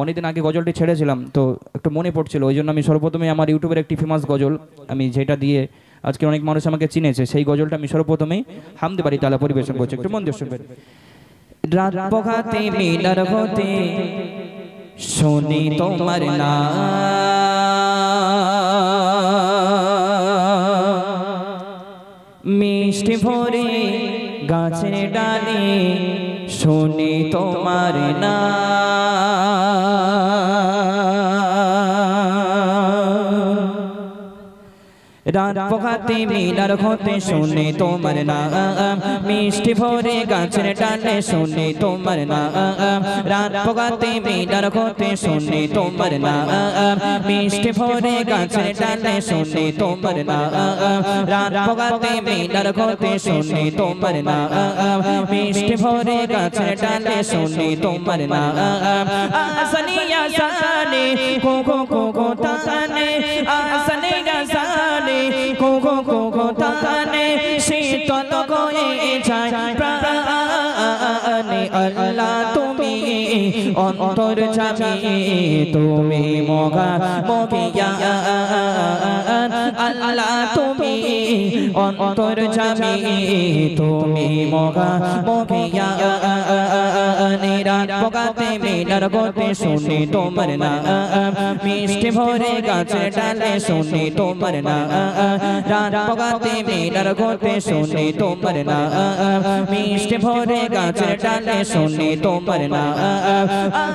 অনেকদিন আগে গজলটি ছেড়েছিলাম, তো একটু মনে পড়ছিল, ওই জন্য আমি সর্বপ্রথমে আমার ইউটিউবের একটি ফেমাস গজল, আমি যেটা দিয়ে আজকে অনেক মানুষ আমাকে চিনেছে, সেই গজলটা আমি সর্বপ্রথমেই হামদে বাড়ি তালা পরিবেশন করছি। একটু মন দিয়ে শুনবেন। রাত পোহাতে মিনার হতে শুনি তোমার নাম, মিষ্টি ভরে গাছের ডালে শুনি তোমার নাম, রাত পোহাতে মিনার হতে শুনি তোমার নাম, মিষ্টি ভরে গাছের ডালে শুনি তোমার নাম, রাত পোহাতে মিনার হতে শুনি তোমার নাম, মিষ্টি ভরে গাছের ডালে শুনি তোমার নাম, রাত পোহাতে মিনার হতে শুনি তোমার নাম, মিষ্টি ভরে গাছের ডালে শুনি তোমার নাম, আসনি আসানে কোকো কোকো তানে, আসনি আসানে কোকো কোকো তানে, শীতল হয়ে যায় প্রাণে, আল্লাহ তুমি অন্তর্যামী, তুমি মগা মগিয়ান, আল্লাহ তুমি অন্তর্যামী, তুমি মগা মগিয়ান, রাত পোহাতে মিনার হতে শুনি তোমার নাম, মিষ্টি ভরে গাছের ডালে শুনি তোমার নাম, রাত পোহাতে মিনার হতে শুনি তোমার নাম, মিষ্টি ভরে গাছের ডালে শুনি তোমার নাম,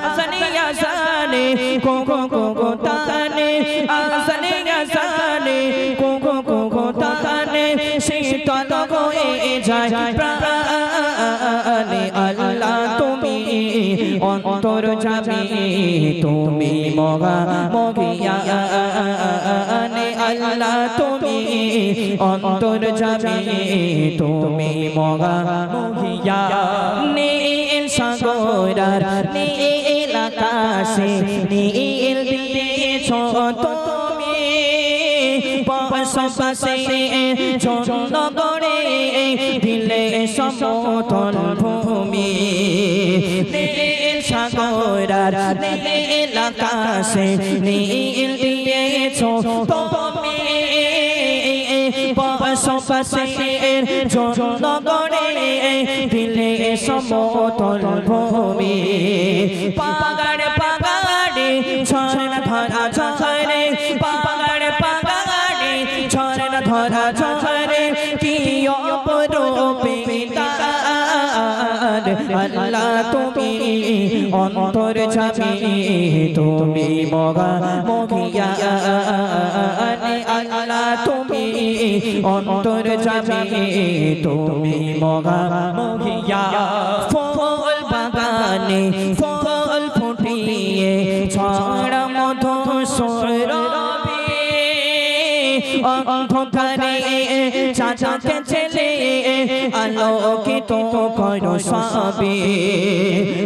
আসনি আসানে কোকো কোকো তানে, আসনি আসানে কোকো কোকো তানে, শীতল হয়ে যায় প্রাণে, আল্লাহ তুমি অন্তর্যামী, তুমি মগা মগিয়ান, আল্লাহ তুমি অন্তর্যামী, তুমি মগা মগিয়ান, নীল সাগর নীল আকাশে নীল দিয়েছ তুমি, পাশাপাশি চন্দ্র গড়ে দিলে সমতল ভূমি, নীল সাগর নীল আকাশে নীল দিয়েছ তুমি, পাশাপাশি চন্দ্র গড়ে দিলে সমতল ভূমি, পাগাড় পাগাড়ে ঝরনা ধরা ঝরে, পাগাড় পাগাড়ে ঝরনা ধরা ঝরে, কি অপরূপে আল্লাহ তুমি অন্তর্যামী, তুমি মগা মগিয়ান, আল্লাহ তুমি অন্তর্যামী, তুমি মগা মগিয়ান, ফুল বাগানে ফুল ফুটিয়ে ছড়া মধু সৌরভে, অন্ধকারে চাচাকে ছেলে আলোকিত করো সবে,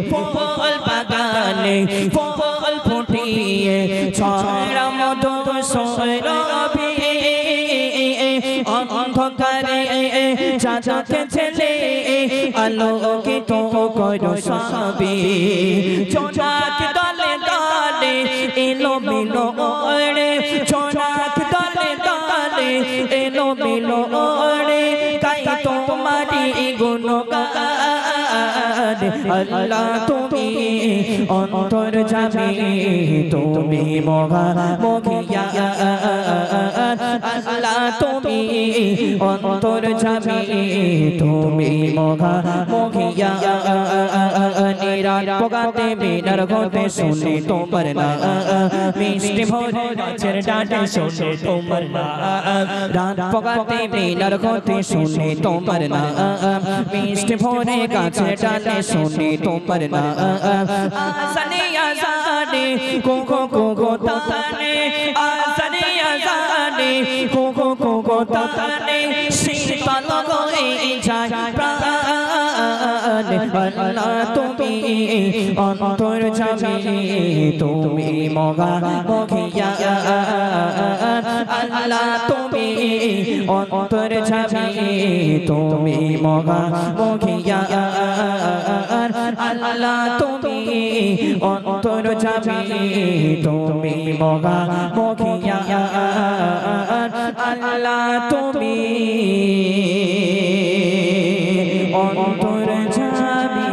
ফুল বাগানে ফুল ফুটিয়ে ছড়া মধু সৌরভে, অন্ধকারে চাচাকে ছেলে আলোকিত করো সবে, জোনাক দলে দলে এলো মিলো ওড়ে, জোনাক দলে দলে এলো মিলো ওড়ে, গাই তোমারি গুণগান, আল্লাহ তুমি অন্তর্যামী, তুমি মগা মগিয়ান, আল্লাহ তুমি অন্তর্যামী, তুমি মগা মগিয়ান, রাত পোহাতে মিনার হতে শুনি তোমার নাম, মিষ্টি ভরে গাছের ডালে শুনি তোমার নাম, রাত পোহাতে মিনার হতে শুনি তোমার নাম, মিষ্টি ভরে গাছের ডালে শুনি তোমার নাম, আসনি আসানে কোকো কোকো তানে, আসনি আসানে কোকো কোকো তানে, শীতল হয়ে যায় প্রাণে, আল্লাহ তুমি অন্তর জামি তুমি মগা মখিয়া আল্লাহ তুমি অন্তর জামি তুমি মগা মখিয়া আল্লাহ তুমি অন্তর জামি তুমি মগা মখিয়া আল্লাহ তুমি অন্তর জামি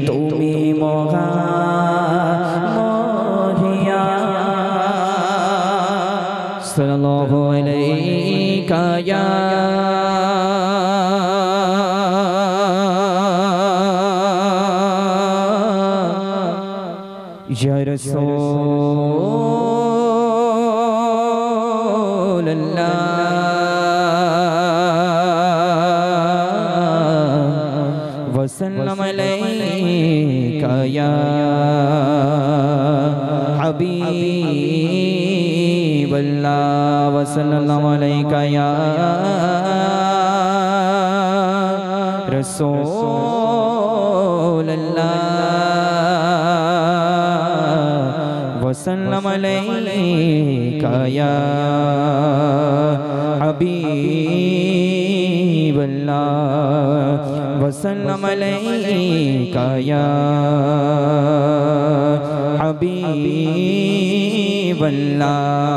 তুমি মগা মখিয়া সাল্লাল্লাহু আলাইকা ইয়া Ya Rasulullah wa sallam alayka ya Habiballah wa sallam alayka ya Rasulullah وسلم عليك يا حبيب الله وسلم عليك يا حبيب الله